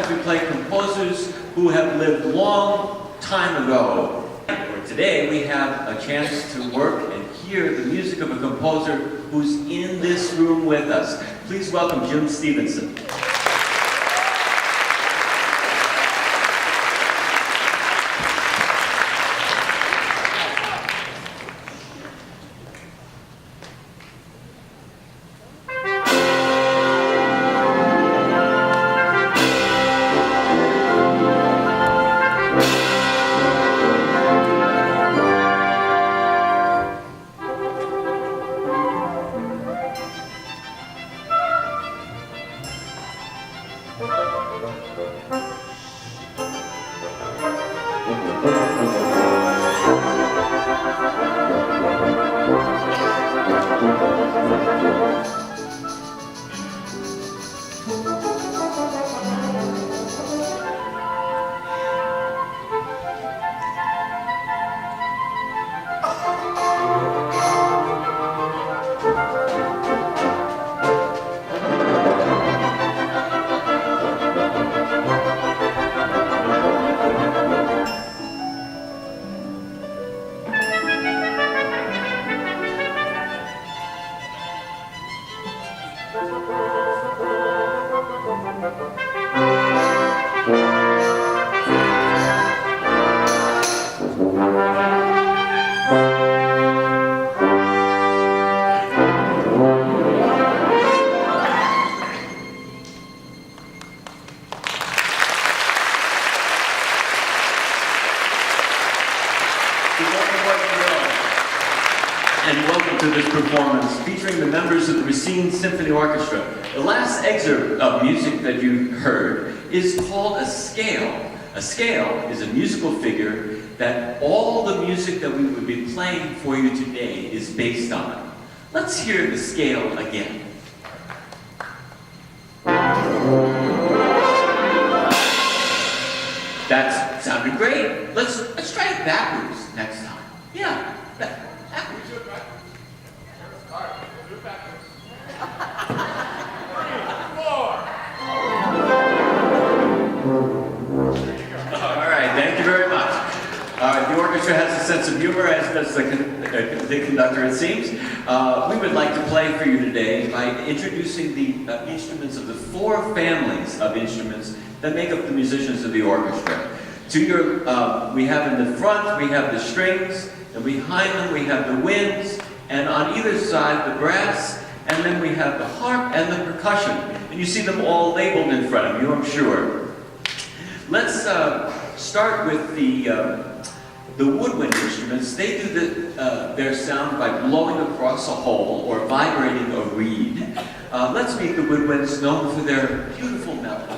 sometimes we play composers who have lived long time ago. Today we have a chance to work and hear the music of a composer who's in this room with us. Please welcome Jim Stephenson. And welcome to this performance featuring the members of the Racine Symphony Orchestra. The last excerpt of music that you heard is called a scale. A scale is a musical figure that all the music that we would be playing for you today is based on. Let's hear the scale again. That sounded great. Let's try it backwards next time. Yeah. Backwards. All right, thank you very much. The orchestra has a sense of humor, as does the conductor, it seems. We would like to play for you today by introducing the instruments of the four families of instruments that make up the musicians of the orchestra. To your, we have in the front, we have the strings, and behind them we have the winds, and on either side the brass, and then we have the harp and the percussion. And you see them all labeled in front of you, I'm sure. Let's start with the woodwind instruments. They do their sound by blowing across a hole or vibrating a reed. Let's meet the woodwinds, known for their beautiful melody.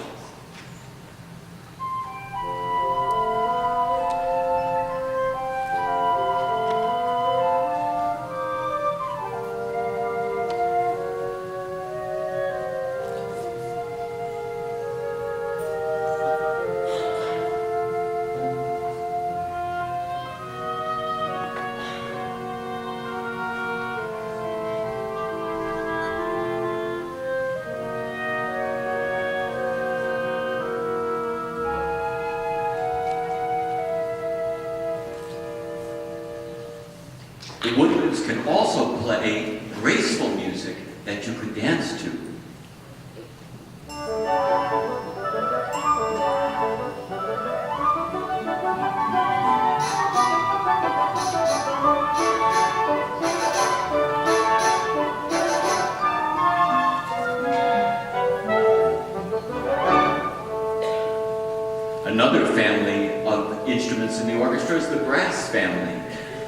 The woodwinds can also play graceful music that you could dance to. Another family of instruments in the orchestra is the brass family.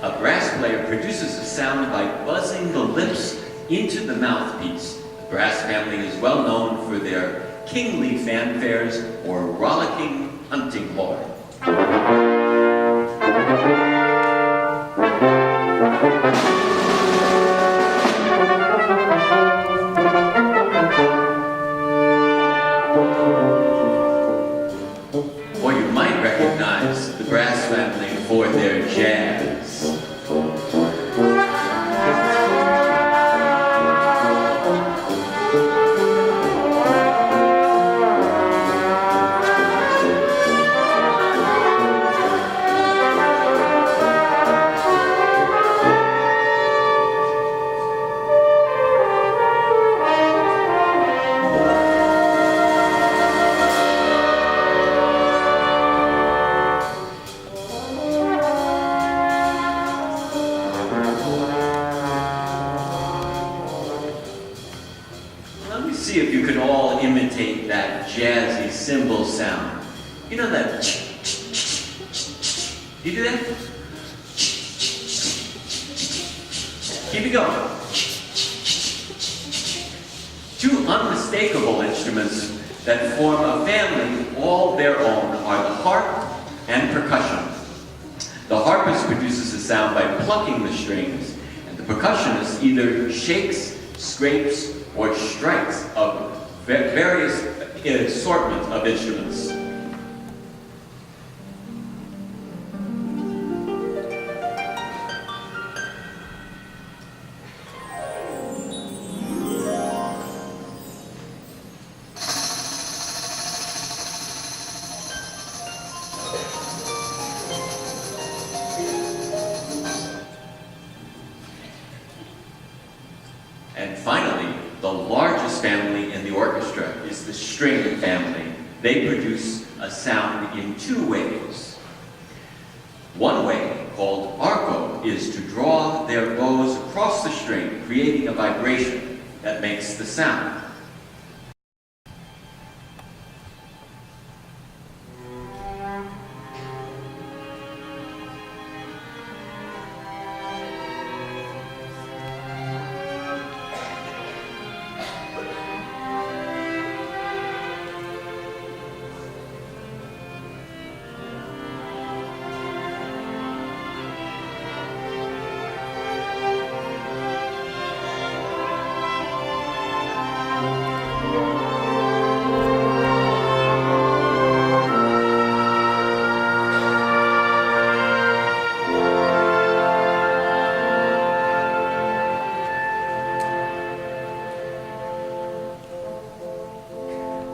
A brass player produces a sound by buzzing the lips into the mouthpiece. The brass family is well known for their kingly fanfares or rollicking hunting horn. Or you might recognize the brass family for their jazz. see if you can all imitate that jazzy cymbal sound. You know that? You do that? Keep it going. Two unmistakable instruments that form a family all their own are the harp and percussion. The harpist produces a sound by plucking the strings, and the percussionist either shakes, scrapes, or strikes of various assortment of instruments. And finally, the largest family in the orchestra is the string family. They produce a sound in two ways. One way, called arco, is to draw their bows across the string, creating a vibration that makes the sound.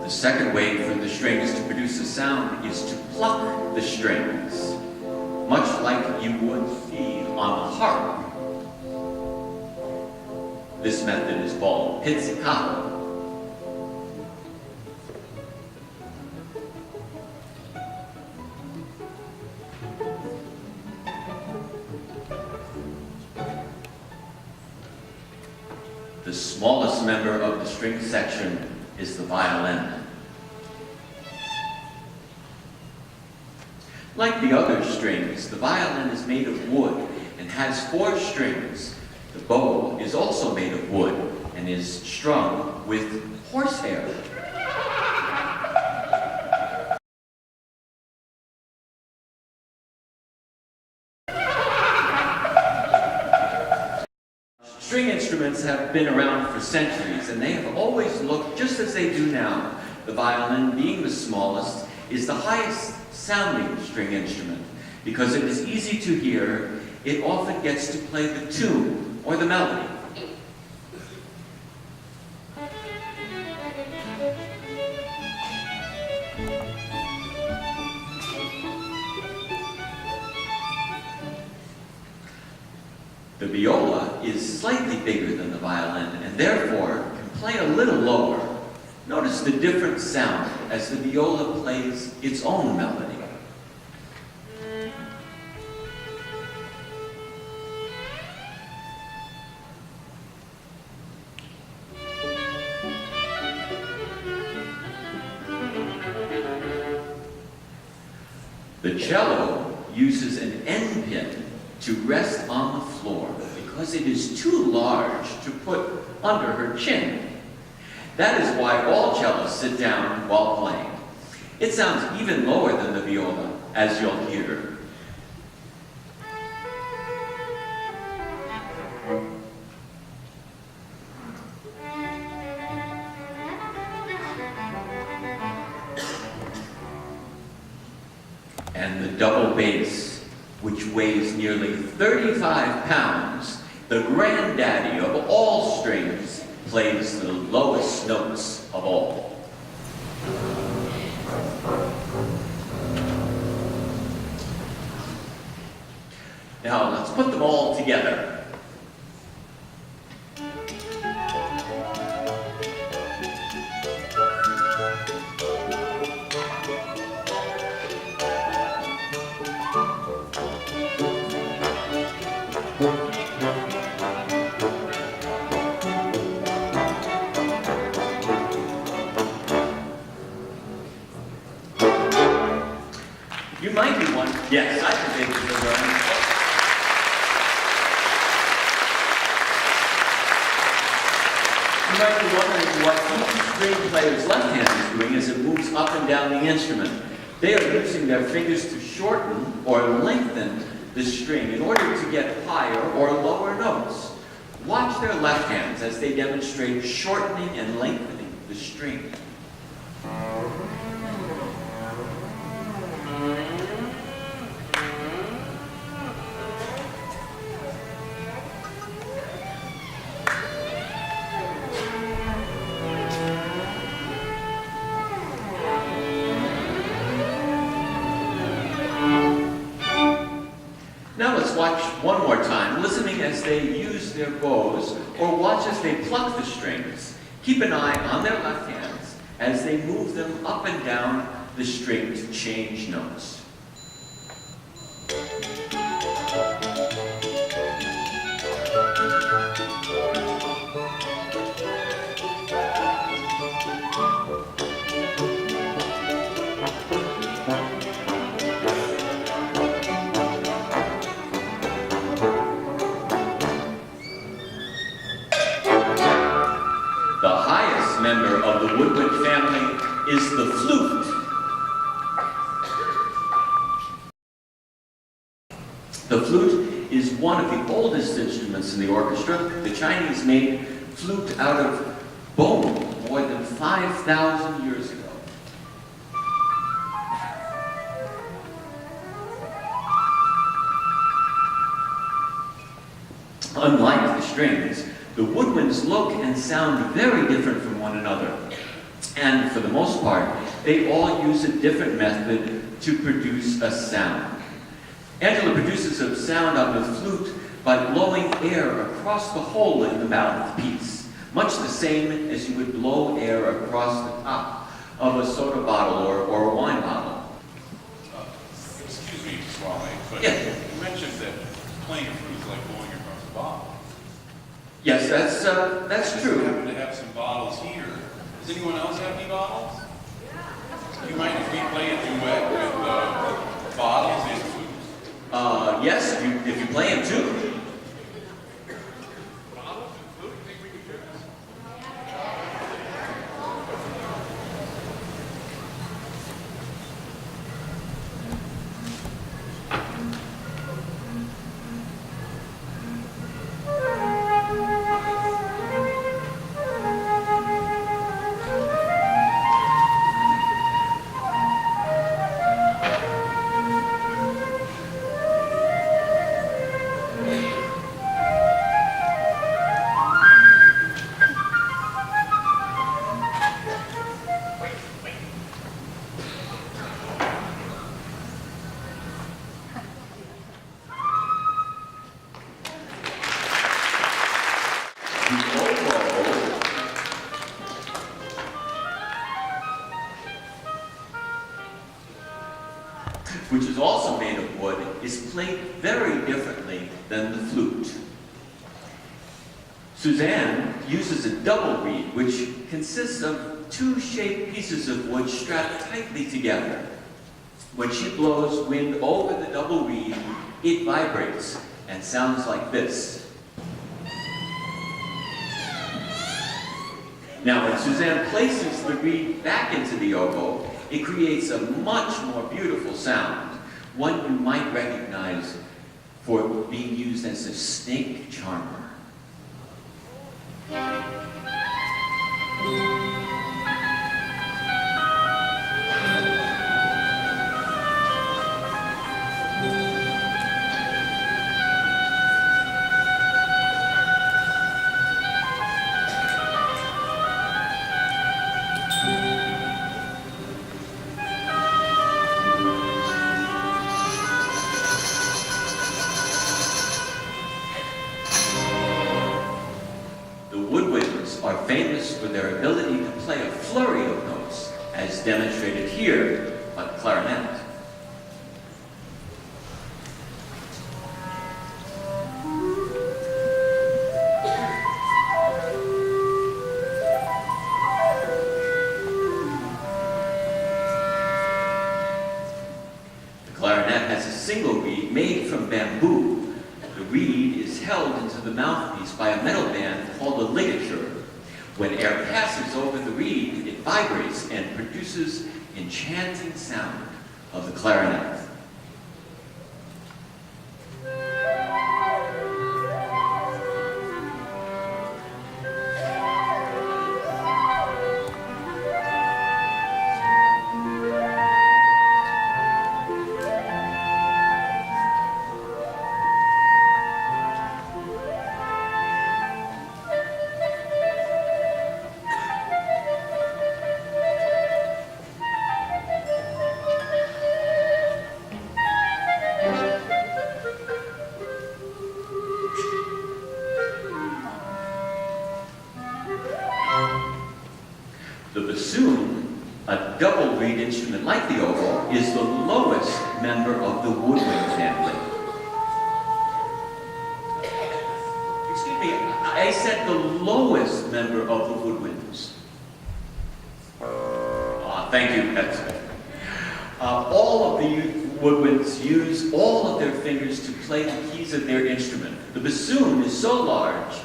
The second way for the strings to produce a sound is to pluck the strings, much like you would see on the harp. This method is called pizzicato. The smallest member of the string section is the violin. Like the other strings, the violin is made of wood and has 4 strings. The bow is also made of wood and is strung with horsehair. String instruments have been around for centuries, and they have always looked just as they do now. The violin, being the smallest, is the highest sounding string instrument. Because it is easy to hear, it often gets to play the tune or the melody. The viola is slightly bigger than the violin and therefore can play a little lower. Notice the different sound as the viola plays its own melody. The cello uses an end pin to rest on the floor because it is too large to put under her chin. That is why all cellists sit down while playing. It sounds even lower than the viola, as you'll hear. And the double bass, which weighs nearly 35 pounds, the granddaddy of all strings, plays the lowest notes of all. Now let's put them all together. Yes, I can take this around. You might be wondering what each string player's left hand is doing as it moves up and down the instrument. They are using their fingers to shorten or lengthen the string in order to get higher or lower notes. Watch their left hands as they demonstrate shortening and lengthening the string. Now let's watch one more time, listening as they use their bows, or watch as they pluck the strings. Keep an eye on their left hands as they move them up and down the string to change notes. The highest member of the woodwind family is the flute. The flute is one of the oldest instruments in the orchestra. The Chinese made flute out of bone more than 5,000 years ago. Unlike the strings, the woodwinds look and sound very different from one another. And for the most part, they all use a different method to produce a sound. Angela produces a sound on the flute by blowing air across the hole in the mouthpiece, much the same as you would blow air across the top of a soda bottle or a wine bottle. Excuse me, Swami, but Yeah. you mentioned that playing a flute is like blowing across a bottle. Yes, that's We true. happen to have some bottles here. Does anyone else have any bottles? You mind if we play a duet with bottles and flutes? Yes, if you play them too. Bottles and flute? You think we could do this? The oboe, which is also made of wood, is played very differently than the flute. Suzanne uses a double reed, which consists of two shaped pieces of wood strapped tightly together. When she blows wind over the double reed, it vibrates and sounds like this. Now, when Suzanne places the reed back into the oboe, it creates a much more beautiful sound, one you might recognize for being used as a snake charmer. Are famous for their ability to play a flurry of notes, as demonstrated here by the clarinet. The clarinet has a single reed made from bamboo. The reed is held into the mouthpiece by a metal band called a ligature. When air passes over the reed, it vibrates and produces enchanting sound of the clarinet. The bassoon, a double reed instrument like the oboe, is the lowest member of the woodwind family. Excuse me, I said the lowest member of the woodwinds. Thank you, that's it. All of the woodwinds use all of their fingers to play the keys of their instrument. The bassoon is so large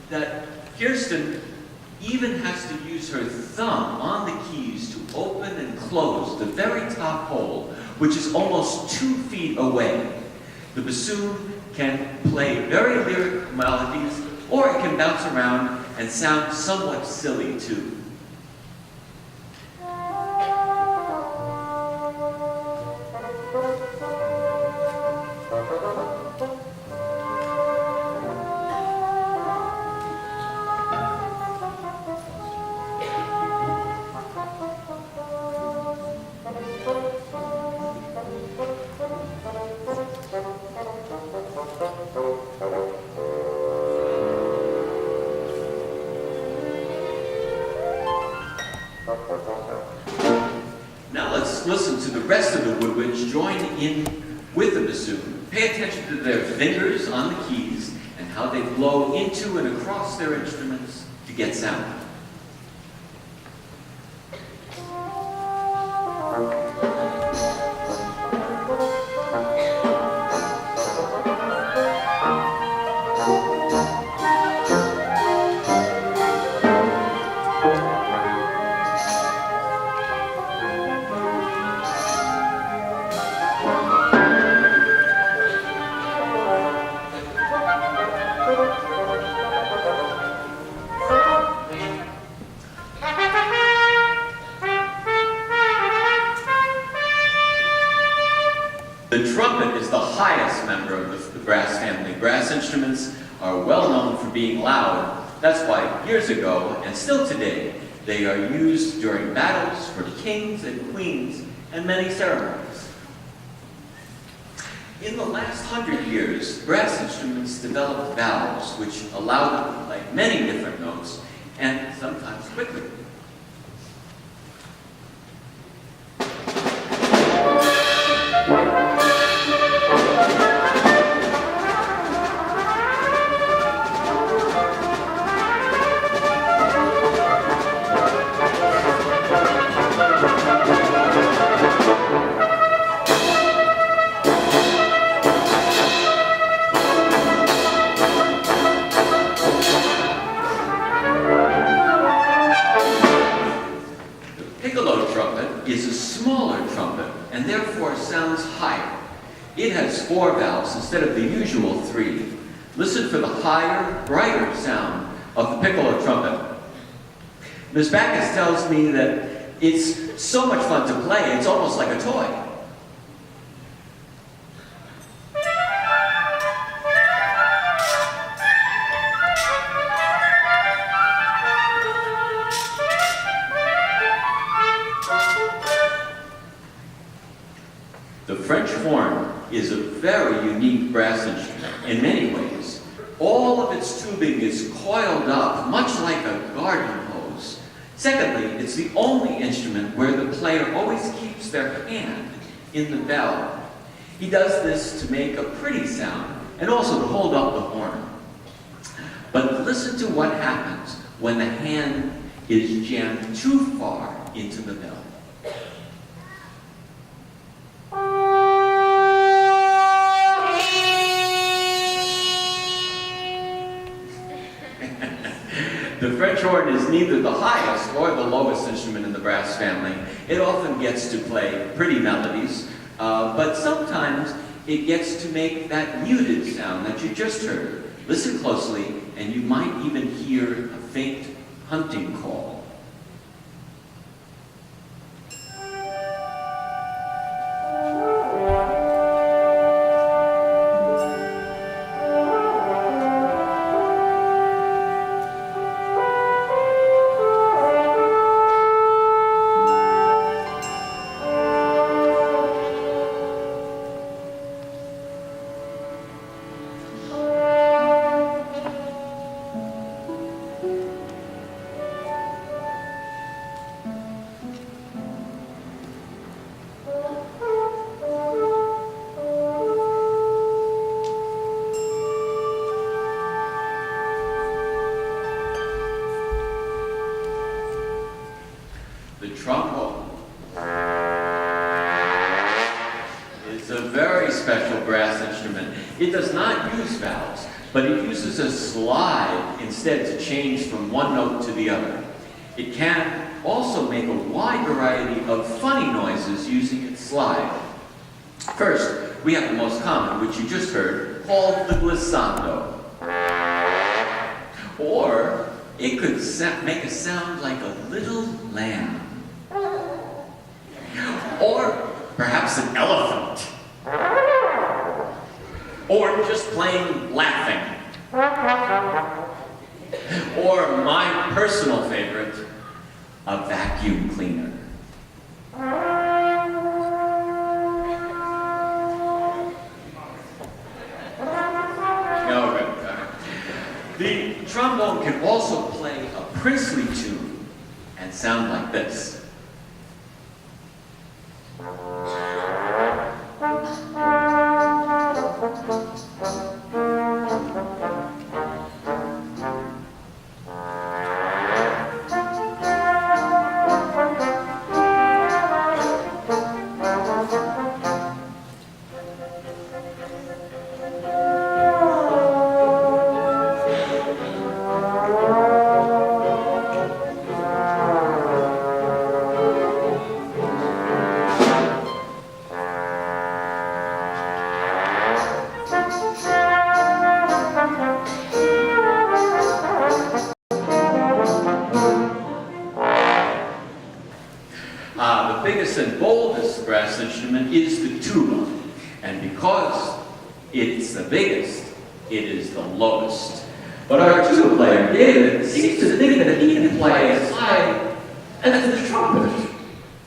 that Kirsten even has to use her thumb on the keys to open and close the very top hole, which is almost 2 feet away. The bassoon can play very lyric melodies, or it can bounce around and sound somewhat silly too. Now let's listen to the rest of the woodwinds join in with the bassoon. Pay attention to their fingers on the keys and how they blow into and across their instruments to get sound. The trumpet is the highest member of the brass family. Brass instruments are well known for being loud. That's why years ago, and still today, they are used during battles for kings and queens and many ceremonies. In the last 100 years, brass instruments developed valves which allow them to play many different notes and sometimes quickly. Is a smaller trumpet and therefore sounds higher. It has 4 valves instead of the usual 3. Listen for the higher, brighter sound of the piccolo trumpet. Ms. Backus tells me that it's so much fun to play, it's almost like a toy. The French horn is a very unique brass instrument in many ways. All of its tubing is coiled up, much like a garden hose. Secondly, it's the only instrument where the player always keeps their hand in the bell. He does this to make a pretty sound and also to hold up the horn. But listen to what happens when the hand is jammed too far into the bell. The French horn is neither the highest or the lowest instrument in the brass family. It often gets to play pretty melodies, but sometimes it gets to make that muted sound that you just heard. Listen closely, and you might even hear a faint hunting call. The trombone is a very special brass instrument. It does not use valves, but it uses a slide instead to change from one note to the other. It can also make a wide variety of funny noises using its slide. First, we have the most common, which you just heard, called the glissando. Or it could make a sound like a little lamb. Or perhaps an elephant. Or just plain laughing. Or my personal favorite, a vacuum cleaner. The trombone can also play a princely tune and sound like this. The biggest and boldest brass instrument is the tuba, and because it's the biggest, it is the lowest. But our tuba player, David, seems to think that he can play as high as the trumpet.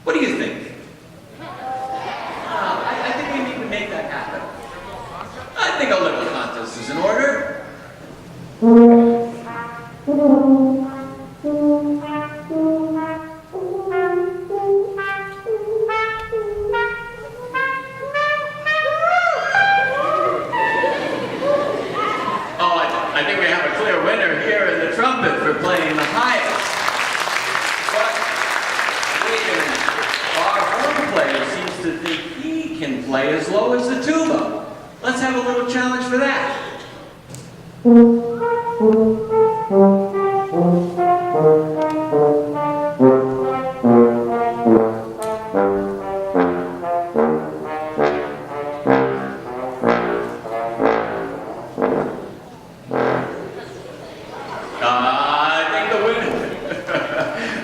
What do you think? I think we need to make that happen. I think a little contest is in order. I think we have a clear winner here in the trumpet for playing the highest. But wait a minute. Our horn player seems to think he can play as low as the tuba. Let's have a little challenge for that.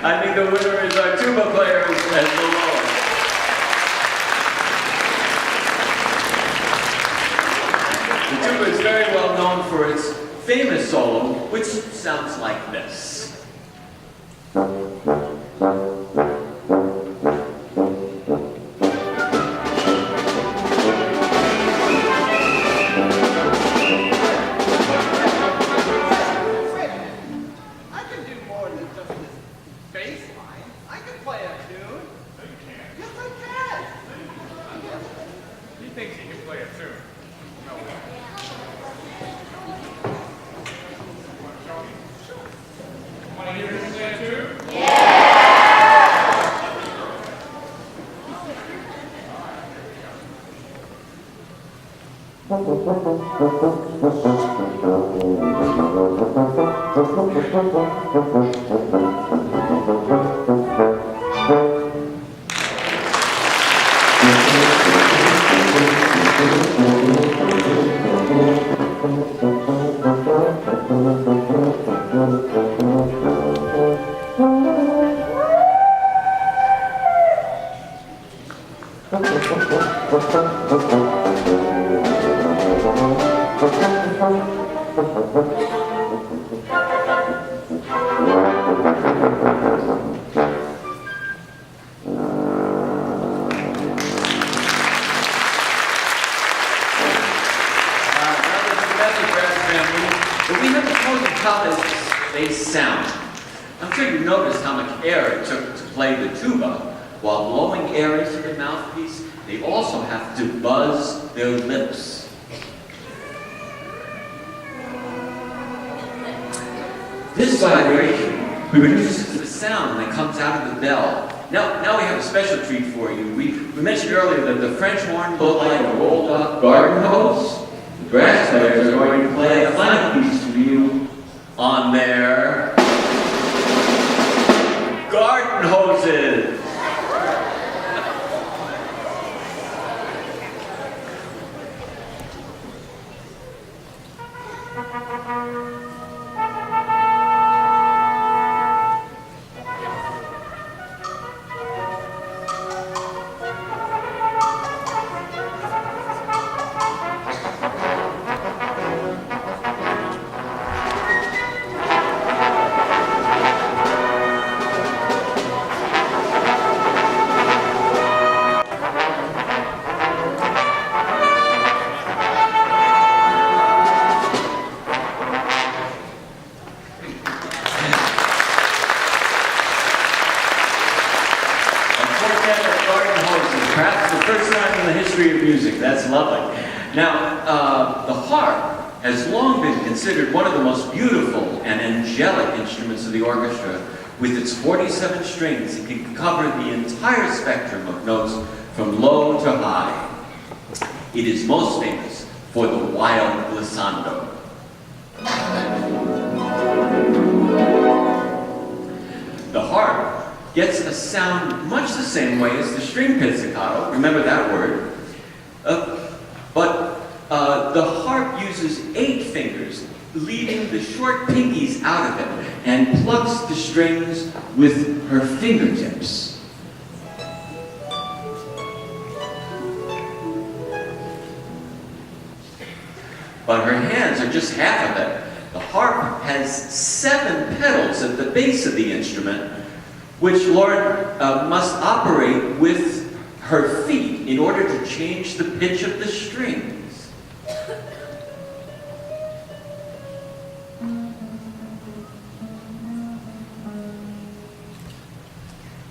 I think the winner is our tuba player as the lowest. The tuba is very well known for its famous solo, which sounds like this. Thinks he can play it too. No way. Want to hear him play it too? Yeah! But we have to tell you how they sound. I'm sure you noticed how much air it took to play the tuba. While blowing air into the mouthpiece, they also have to buzz their lips. This vibration produces the sound that comes out of the bell. Now we have a special treat for you. We mentioned earlier that the French horn looked like a rolled up garden hose. The brass players are going to play a final piece for you on their garden hoses. Perhaps the first time in the history of music. That's lovely. Now, the harp has long been considered one of the most beautiful and angelic instruments of the orchestra. With its 47 strings, it can cover the entire spectrum of notes from low to high. It is most famous for the wild glissando. The harp gets a sound much the same way as the string pizzicato, remember that word, but the harp uses 8 fingers, leaving the short pinkies out of it, and plucks the strings with her fingertips. But her hands are just half of it. The harp has 7 pedals at the base of the instrument, which Lauren must operate with her feet in order to change the pitch of the strings.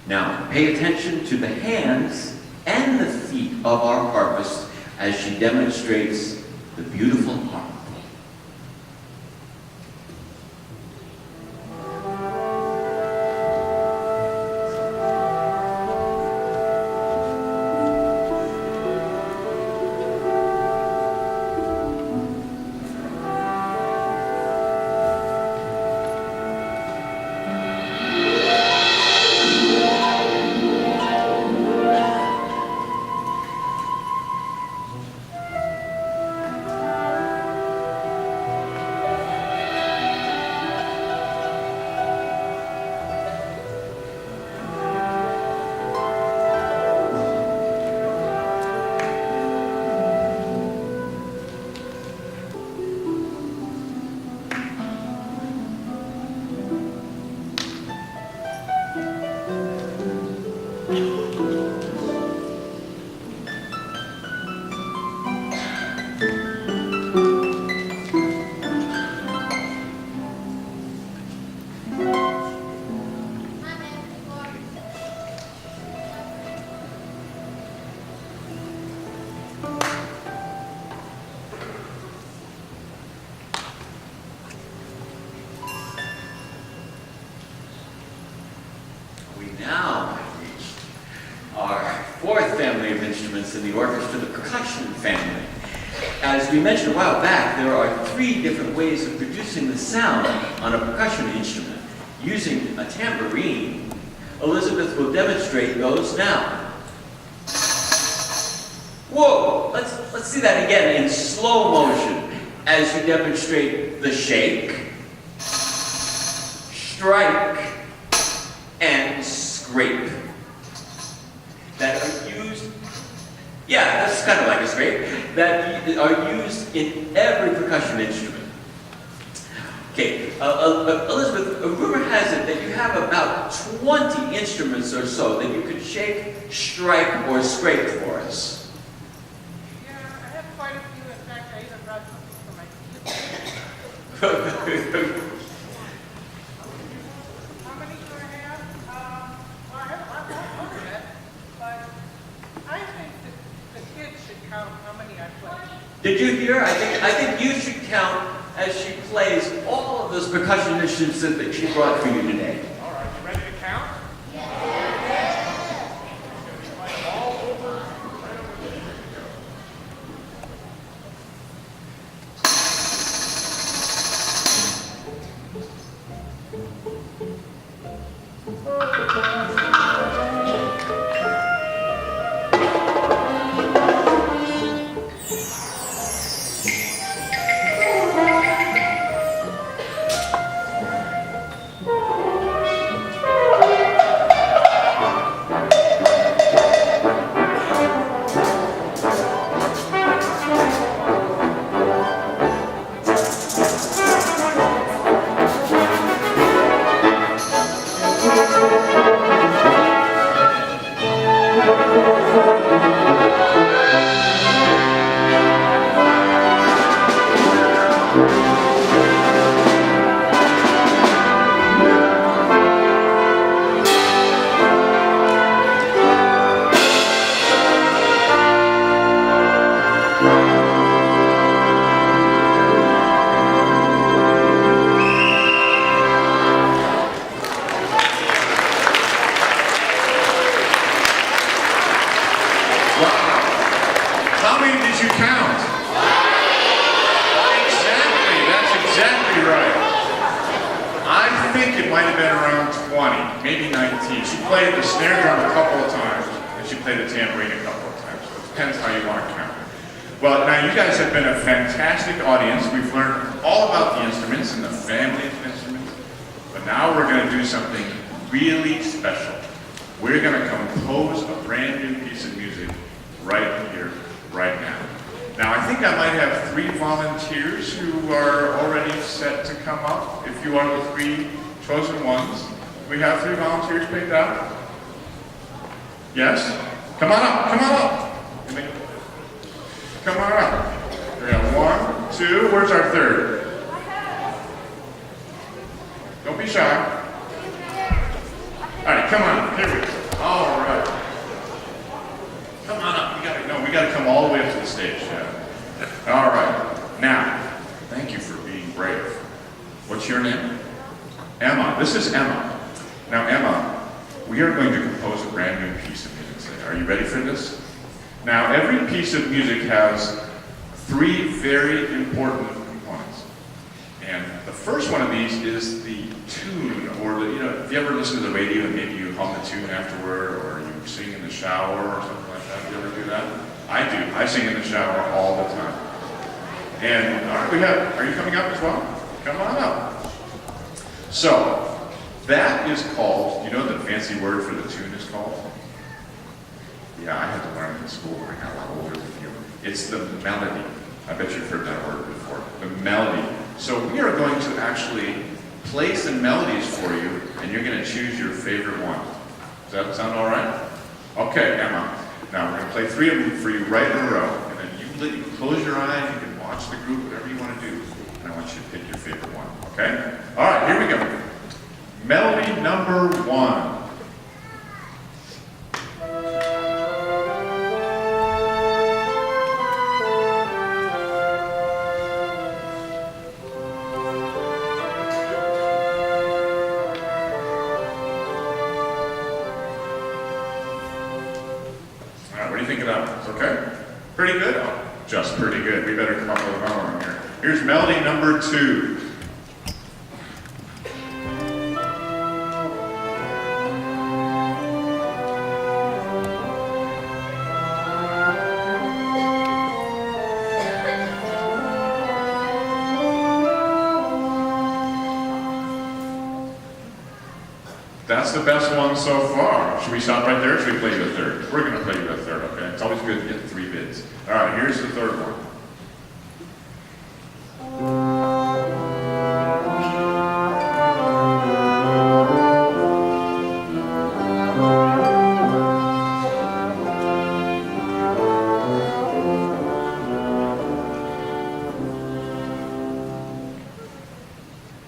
Now, pay attention to the hands and the feet of our harpist as she demonstrates the beautiful harp. Now we've reached our 4th family of instruments in the orchestra, the percussion family. As we mentioned a while back, there are 3 different ways of producing the sound on a percussion instrument. Using a tambourine, Elizabeth will demonstrate those now. Whoa! Let's see that again in slow motion as you demonstrate the shake, strike, and scrape that are used, yeah, that's kind of like a scrape, that are used in every percussion instrument. Okay, Elizabeth, rumor has it that you have about 20 instruments or so that you could shake, strike, or scrape for us. Yeah, I have quite a few. In fact, I even brought something for my kids. How many do I have? Well, I have a lot more over that, but I think that the kids should count how many I play. Did you hear? I think you should count as she plays all of those percussion instruments that she brought for you today. All right, you ready to count? Yeah. All over, right over there. How many did you count? Exactly, that's exactly right. I think it might have been around 20, maybe 19. She played the snare drum a couple of times, and she played the tambourine a couple of times. So it depends how you want to count it. Well, now you guys have been a fantastic audience. We've learned all about the instruments and the family of instruments. But now we're going to do something really special. We're going to compose a brand new piece of music right here, right now. Now, I think I might have 3 volunteers who are already set to come up. If you are the 3 chosen ones, we have 3 volunteers picked out. Yes? Come on up, come on up. Come on up. We got 1, 2, where's our 3rd? Don't be shy. All right, come on, here we go. All right. Come on up, we gotta come all the way up to the stage. Yeah. All right, now, thank you for being brave. What's your name? Emma, this is Emma. Now Emma, we are going to compose a brand new piece of music today. Are you ready for this? Now, every piece of music has 3 very important components. And the first one of these is the tune, or the, if you ever listen to the radio and maybe you hum the tune afterward, or you sing in the shower or something like that. Do you ever do that? I do. I sing in the shower all the time. And are you coming up as well? Come on up. So, that is called, you know what the fancy word for the tune is called? Yeah, I had to learn it in school when I got a lot older than you. It's the melody. I bet you've heard that word before. The melody. So we are going to actually play some melodies for you, and you're going to choose your favorite one. Does that sound all right? Okay, Emma. Now we're going to play 3 of them for you right in a row, and then you close your eyes, you can watch the group, whatever you want to do, and I want you to pick your favorite one, okay? All right, here we go. Melody number 1. What do you think of that? It's okay? Pretty good? Just pretty good. We better come up with another one here. Here's melody number 2. That's the best one so far. Should we stop right there or should we play you a third? We're going to play you a third, okay? It's always good to get 3 bids. All right, here's the third one.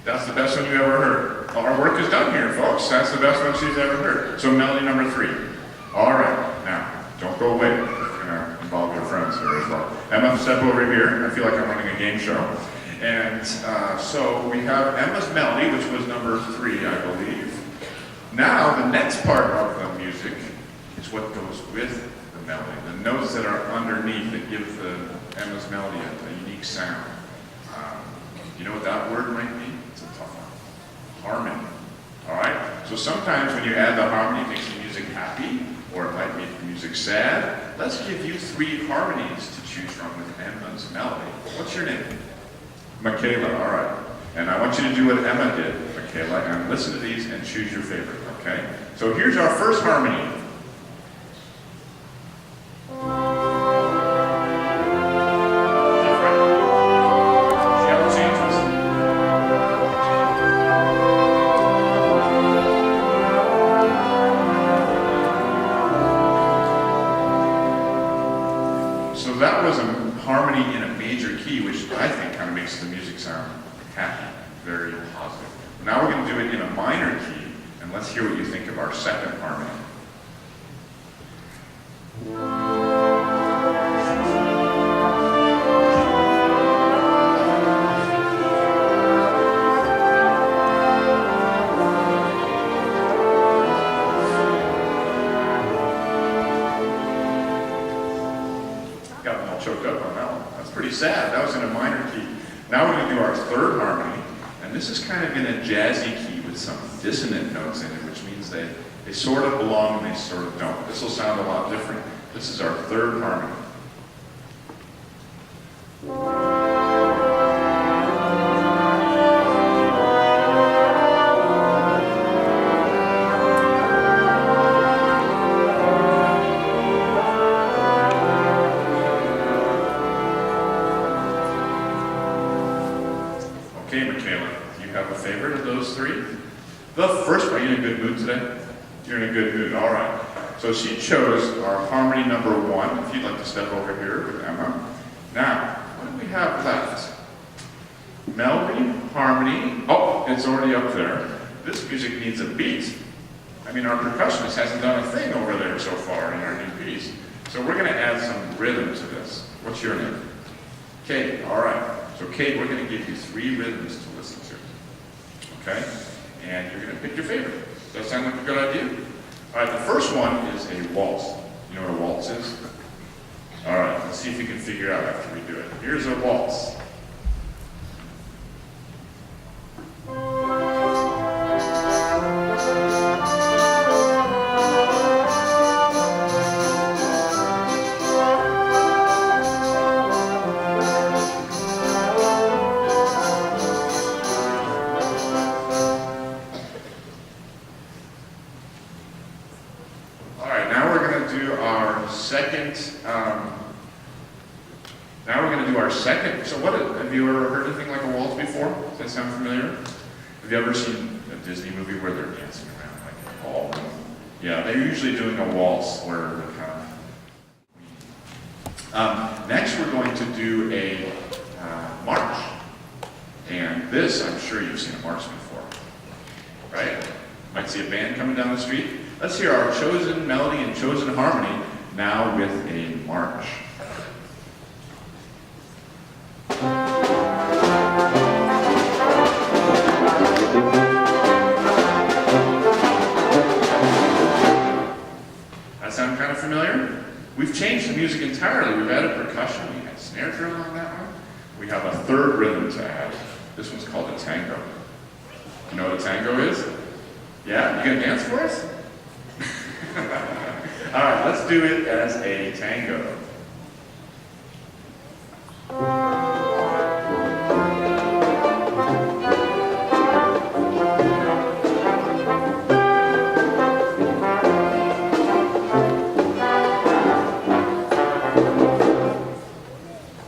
That's the best one you ever heard. Our work is done here, folks. That's the best one she's ever heard. So melody number 3. All right, now, don't go away. We're gonna involve your friends here as well. Emma, step over here. I feel like I'm running a game show. And so we have Emma's melody, which was number 3, I believe. Now, the next part of the music is what goes with the melody. The notes that are underneath that give Emma's melody a unique sound. You know what that word might be? It's a tough one. Harmony. All right? So sometimes when you add the harmony, it makes the music happy, or it might make the music sad. Let's give you 3 harmonies to choose from with Emma's melody. What's your name? Michaela, all right. And I want you to do what Emma did, Michaela, and listen to these and choose your favorite, okay? So here's our first harmony. So that was a harmony in a major key, which I think kind of makes the music sound happy, very positive. Now we're going to do it in a minor key, and let's hear what you think of our second harmony. Got them all choked up on that one. That's pretty sad. That was in a minor key. Now we're going to do our third harmony, and this is kind of in a jazzy key with some dissonant notes in it, which means they sort of belong and they sort of don't. This will sound a lot different. This is our third harmony. Okay, Michaela, do you have a favorite of those 3? The first one, are you in a good mood today? You're in a good mood, all right. So she chose our harmony number 1, if you'd like to step over here with Emma. Now, what do we have left? Melody, harmony, oh, it's already up there. This music needs a beat. I mean, our percussionist hasn't done a thing over there so far in our new piece. So we're gonna add some rhythm to this. What's your name? Kate, all right. So Kate, we're going to give you 3 rhythms to listen to, okay? And you're going to pick your favorite. Does that sound like a good idea? All right, the first one is a waltz. You know what a waltz is? All right, let's see if you can figure out after we do it. Here's a waltz. Now we're going to do our second. So have you ever heard anything like a waltz before? Does that sound familiar? Have you ever seen a Disney movie where they're dancing around like a ball? Yeah, they're usually doing a waltz where they kind of... next we're going to do a march. And this, I'm sure you've seen a march before, right? Might see a band coming down the street. Let's hear our chosen melody and chosen harmony now with a march. That sound kind of familiar? We've changed the music entirely. We've added percussion. and snare drum on that one. We have a third rhythm to add. This one's called a tango. You know what a tango is? Yeah? You gonna dance for us? All right, let's do it as a tango.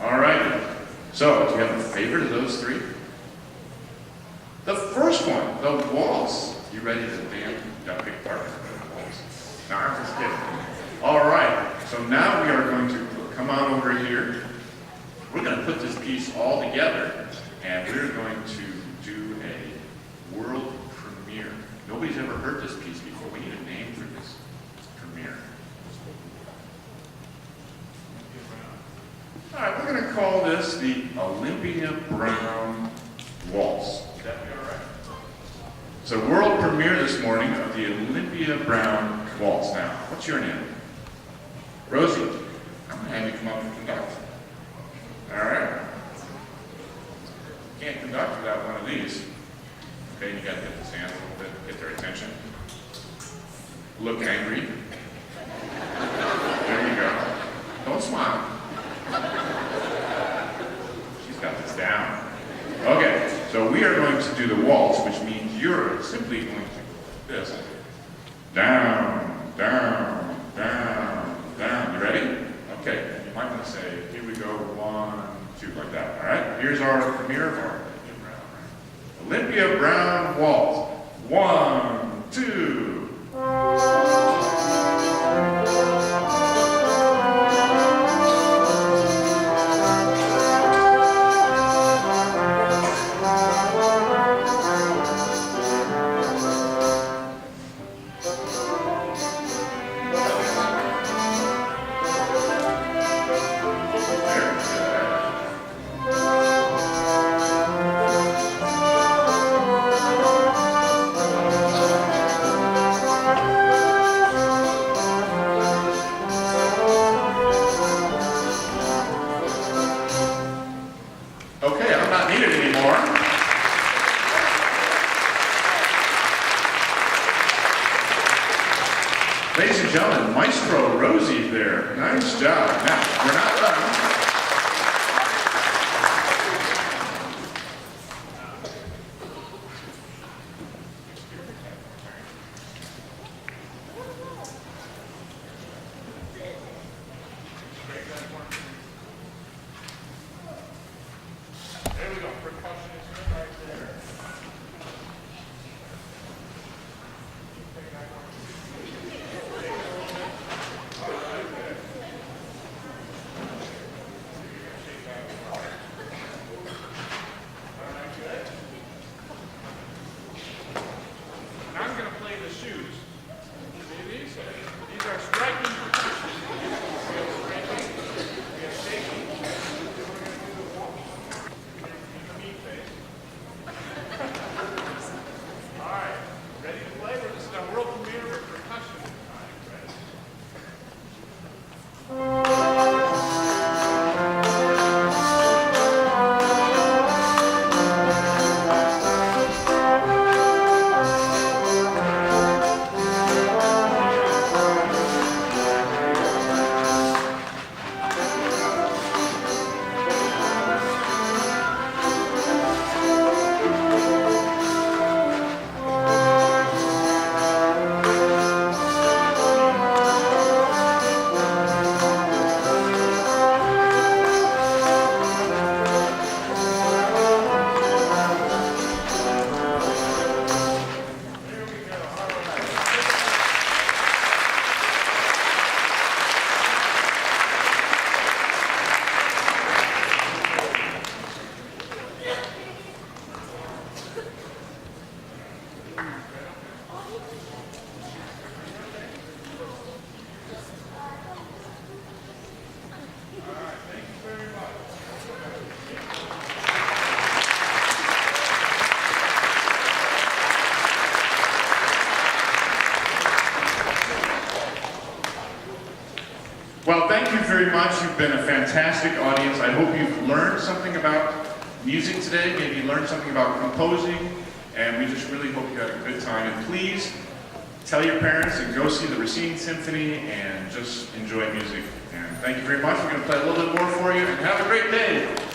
All right, so do you have a favorite of those three? The first one, the waltz. You ready to dance? Got a big part of the waltz. No, I'm just kidding. All right, so now we are going to come on over here. We're going to put this piece all together, and we're going to do a world premiere. Nobody's ever heard this piece before. We need a name for this premiere. All right, we're going to call this the Olympia Brown Waltz. Would that be all right? It's a world premiere this morning of the Olympia Brown Waltz. Now, what's your name? Rosie. I'm going to have you come up and conduct. All right. Can't conduct without one of these. Okay, you got to get this hand a little bit, get their attention. Look angry. There you go. Don't smile. She's got this down. Okay, so we are going to do the waltz, which means you're simply going to do this. Down, down, down, down. You ready? Okay, you might want to say, here we go, 1, 2, like that. All right, here's our premiere of our Olympia Brown Waltz. 1, 2. Okay, I'm not needed anymore. Ladies and gentlemen, Maestro Rosie there. Nice job. Now, we're not done. There we go. Percussion is right there. Well, thank you very much. You've been a fantastic audience. I hope you've learned something about music today, maybe learned something about composing, and we just really hope you had a good time. And please tell your parents and go see the Racine Symphony and just enjoy music. And thank you very much. We're going to play a little bit more for you, and have a great day.